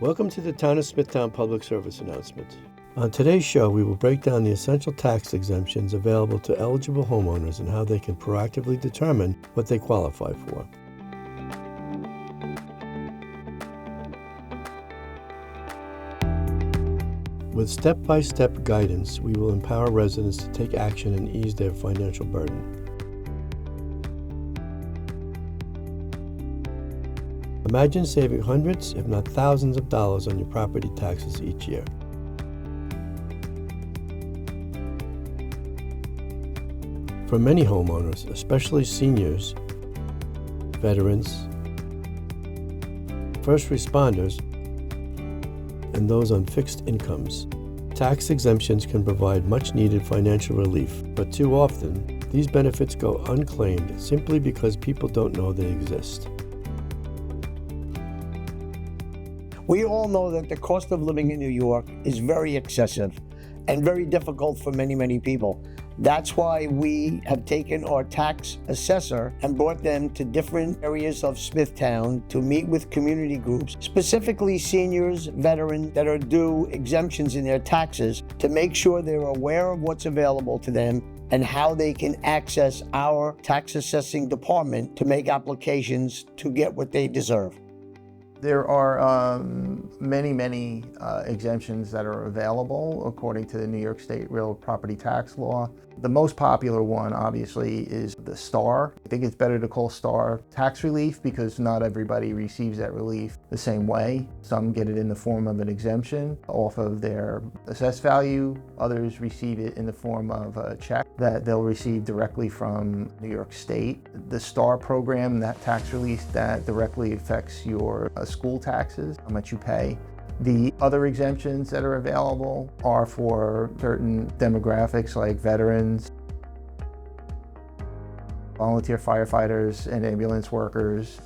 Welcome to the Town of Smithtown Public Service Announcement. On today's show, we will break down the essential tax exemptions available to eligible homeowners and how they can proactively determine what they qualify for. With step-by-step guidance, we will empower residents to take action and ease their financial burden. Imagine saving hundreds, if not thousands of dollars on your property taxes each year. For many homeowners, especially seniors, veterans, first responders, and those on fixed incomes, tax exemptions can provide much-needed financial relief, but too often, these benefits go unclaimed simply because people don't know they exist. We all know that the cost of living in New York is very excessive and very difficult for many, many people. That's why we have taken our tax assessor and brought them to different areas of Smithtown to meet with community groups, specifically seniors, veterans that are due exemptions in their taxes, to make sure they're aware of what's available to them and how they can access our tax assessing department to make applications to get what they deserve. There are many exemptions that are available according to the New York State Real Property Tax Law. The most popular one, obviously, is the STAR. I think it's better to call STAR tax relief because not everybody receives that relief the same way. Some get it in the form of an exemption off of their assessed value. Others receive it in the form of a check that they'll receive directly from New York State. The STAR program, that tax relief, that directly affects your school taxes, how much you pay. The other exemptions that are available are for certain demographics like veterans, volunteer firefighters and ambulance workers,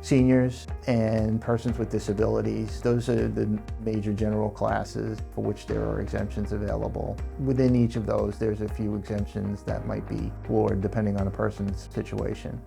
seniors, and persons with disabilities. Those are the major general classes for which there are exemptions available. Within each of those, there's a few exemptions that might be floored depending on a person's situation.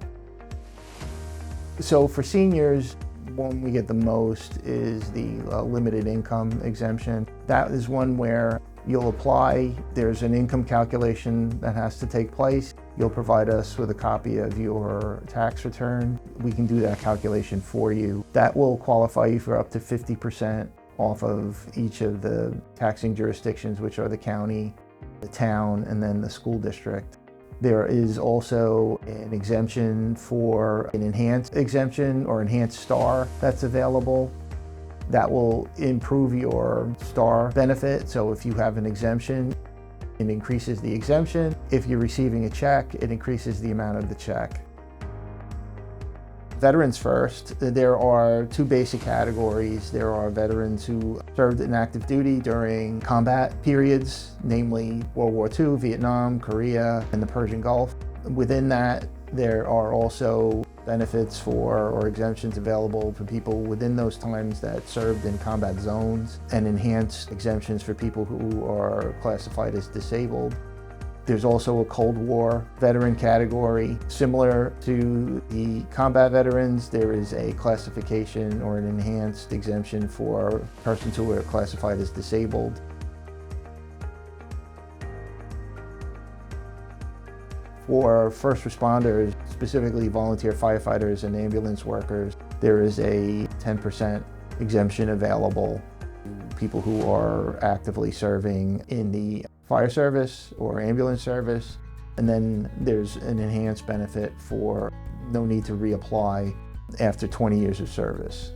So for seniors, one we get the most is the limited income exemption. That is one where you'll apply, there's an income calculation that has to take place. You'll provide us with a copy of your tax return. We can do that calculation for you. That will qualify you for up to 50% off of each of the taxing jurisdictions, which are the county, the town, and then the school district. There is also an exemption for an enhanced exemption or enhanced STAR that's available. That will improve your STAR benefit. So if you have an exemption, it increases the exemption. If you're receiving a check, it increases the amount of the check. Veterans first, there are two basic categories. There are veterans who served in active duty during combat periods, namely World War II, Vietnam, Korea, and the Persian Gulf. Within that, there are also benefits for or exemptions available for people within those times that served in combat zones, and enhanced exemptions for people who are classified as disabled. There's also a Cold War veteran category. Similar to the combat veterans, there is a classification or an enhanced exemption for persons who are classified as disabled. For first responders, specifically volunteer firefighters and ambulance workers, there is a 10% exemption available to people who are actively serving in the fire service or ambulance service. And then there's an enhanced benefit for no need to reapply after 20 years of service.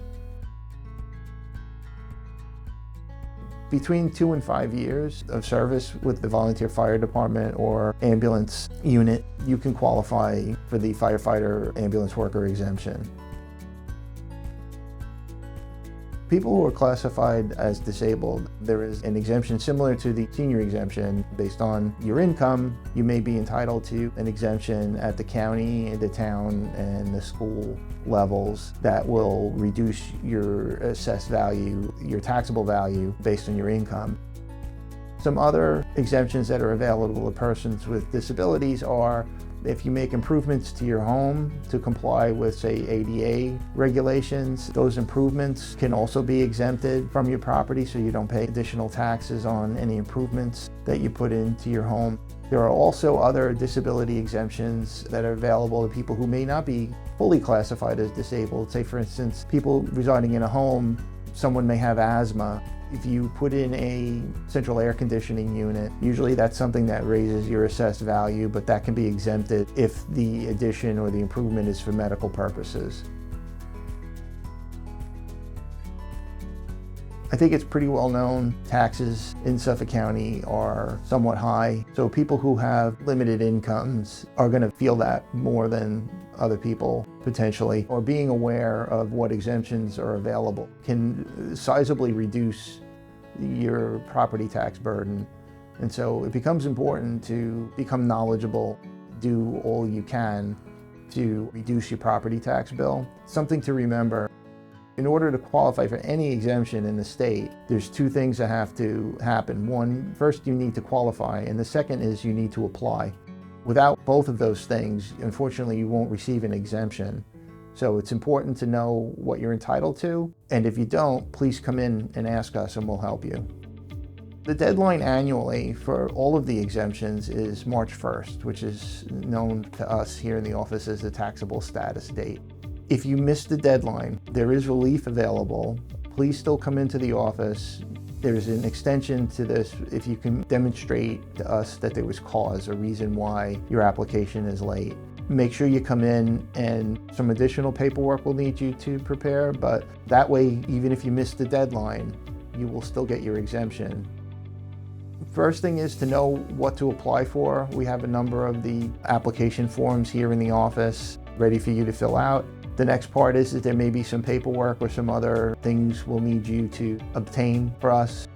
Between 2 and 5 years of service with the volunteer fire department or ambulance unit, you can qualify for the firefighter ambulance worker exemption. People who are classified as disabled, there is an exemption similar to the senior exemption. Based on your income, you may be entitled to an exemption at the county, the town, and the school levels that will reduce your assessed value, your taxable value, based on your income. Some other exemptions that are available to persons with disabilities are If you make improvements to your home to comply with, say, ADA regulations, those improvements can also be exempted from your property, so you don't pay additional taxes on any improvements that you put into your home. There are also other disability exemptions that are available to people who may not be fully classified as disabled. Say, for instance, people residing in a home, someone may have asthma. If you put in a central air conditioning unit, usually that's something that raises your assessed value, but that can be exempted if the addition or the improvement is for medical purposes. I think it's pretty well known taxes in Suffolk County are somewhat high, so people who have limited incomes are going to feel that more than other people potentially, or being aware of what exemptions are available can sizably reduce your property tax burden. And so it becomes important to become knowledgeable, do all you can to reduce your property tax bill. Something to remember: in order to qualify for any exemption in the state, there's two things that have to happen. One, first you need to qualify, and the second is you need to apply. Without both of those things, unfortunately, you won't receive an exemption. So it's important to know what you're entitled to, and if you don't, please come in and ask us and we'll help you. The deadline annually for all of the exemptions is March 1st, which is known to us here in the office as the taxable status date. If you miss the deadline, there is relief available. Please still come into the office. There's an extension to this if you can demonstrate to us that there was cause or reason why your application is late. Make sure you come in, and some additional paperwork we'll need you to prepare, but that way, even if you miss the deadline, you will still get your exemption. First thing is to know what to apply for. We have a number of the application forms here in the office ready for you to fill out. The next part is that there may be some paperwork or some other things we'll need you to obtain for us.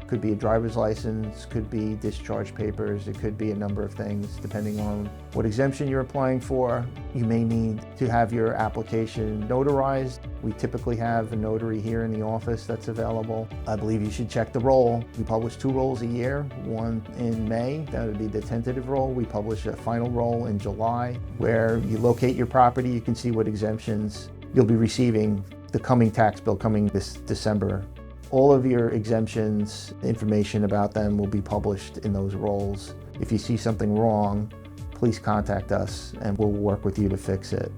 Could be a driver's license, could be discharge papers, it could be a number of things depending on what exemption you're applying for. You may need to have your application notarized. We typically have a notary here in the office that's available. I believe you should check the roll. We publish 2 rolls a year, one in May, that would be the tentative roll. We publish a final roll in July, where you locate your property, you can see what exemptions you'll be receiving the coming tax bill coming this December. All of your exemptions, information about them will be published in those rolls. If you see something wrong, please contact us and we'll work with you to fix it.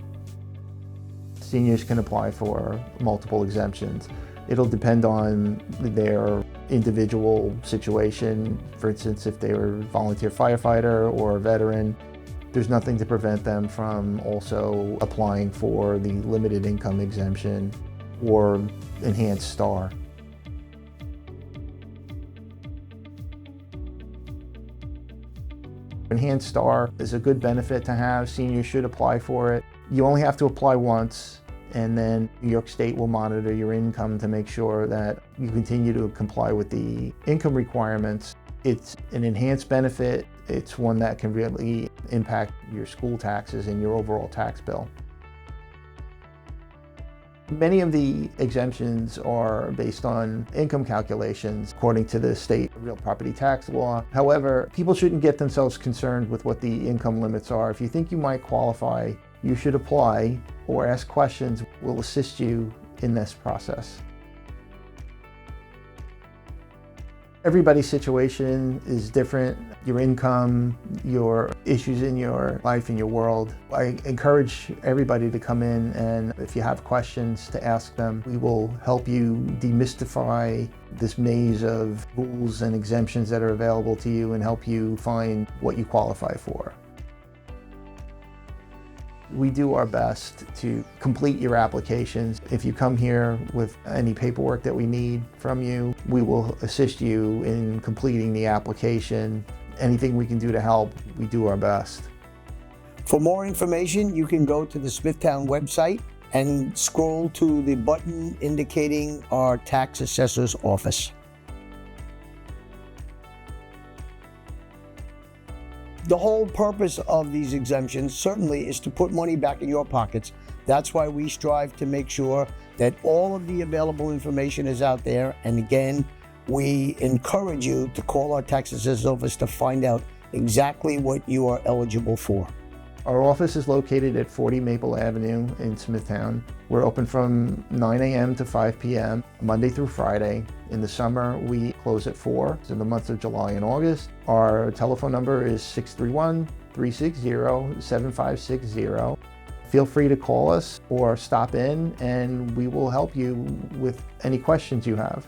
Seniors can apply for multiple exemptions. It'll depend on their individual situation. For instance, if they were a volunteer firefighter or a veteran, there's nothing to prevent them from also applying for the limited income exemption or enhanced STAR. Enhanced STAR is a good benefit to have. Seniors should apply for it. You only have to apply once, and then New York State will monitor your income to make sure that you continue to comply with the income requirements. It's an enhanced benefit. It's one that can really impact your school taxes and your overall tax bill. Many of the exemptions are based on income calculations according to the state real property tax law. However, people shouldn't get themselves concerned with what the income limits are. If you think you might qualify, you should apply or ask questions. We'll assist you in this process. Everybody's situation is different. Your income, your issues in your life, in your world. I encourage everybody to come in, and if you have questions, to ask them. We will help you demystify this maze of rules and exemptions that are available to you and help you find what you qualify for. We do our best to complete your applications. If you come here with any paperwork that we need from you, we will assist you in completing the application. Anything we can do to help, we do our best. For more information, you can go to the Smithtown website and scroll to the button indicating our tax assessor's office. The whole purpose of these exemptions certainly is to put money back in your pockets. That's why we strive to make sure that all of the available information is out there. And again, we encourage you to call our tax assessor's office to find out exactly what you are eligible for. Our office is located at 40 Maple Avenue in Smithtown. We're open from 9 a.m. to 5 p.m., Monday through Friday. In the summer, we close at 4, in the months of July and August. Our telephone number is 631-360-7560. Feel free to call us or stop in and we will help you with any questions you have.